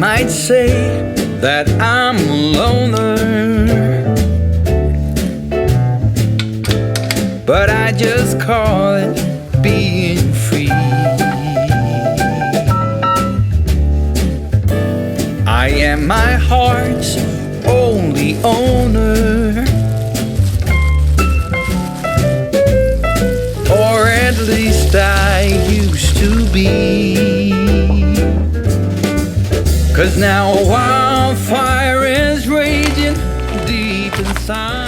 might say that I'm a loner, but I just call it being free. I am my heart's only owner, or at least I used to be. 'Cause now a wildfire is raging deep inside.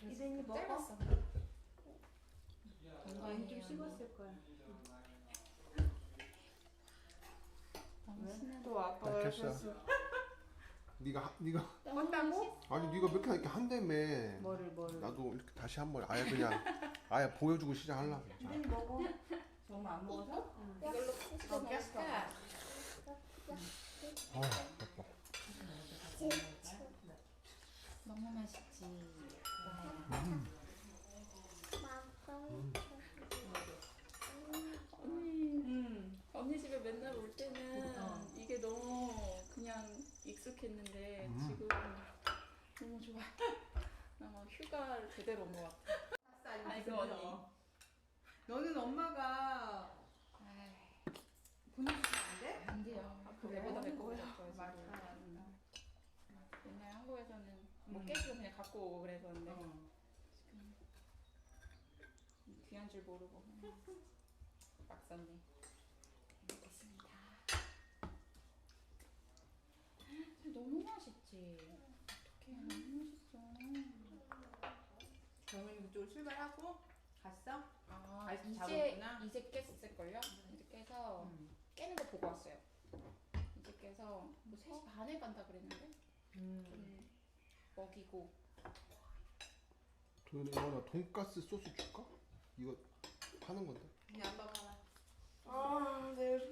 이든이 먹어. 짧았어. 건강이 좀 식었을 거야. 또 아빠가 밝혔어. 네가 껐다고? 아니 네가 몇 개 이렇게 한다며. 뭐를? 나도 이렇게 다시 한번 아예 그냥 아예 보여주고 시작하려고. 자. 이든이 먹어. 정말 안 먹어서? 이걸로 씻어 먹을까? 아빠. 너무 맛있지. 언니 집에 맨날 올 때는 이게 너무 그냥 익숙했는데 지금 너무 좋아. 나 막 휴가를 제대로 온 것 같아. 아니 그 언니. 너는 엄마가 보내주면 안 돼? 안 돼요. 내보다 내 거보다 좋아해. 맞아. 옛날 한국에서는 뭐 깨지고 그냥 갖고 오고 그랬었는데 지금 귀한 줄 모르고 막 썼네. 먹겠습니다. 너무 맛있지. 어떡해, 너무 맛있어. 정민이 그쪽으로 출발하고 갔어? 아, 아이스 이제 잡았구나. 깼을걸요? 이제 깨서 깨는 거 보고 왔어요. 이제 깨서 뭐 3시 반에 간다 그랬는데 좀 먹이고. 도현이 나 돈가스 소스 줄까? 이거 파는 건데. 그냥 안 먹어라. 아, 내 요즘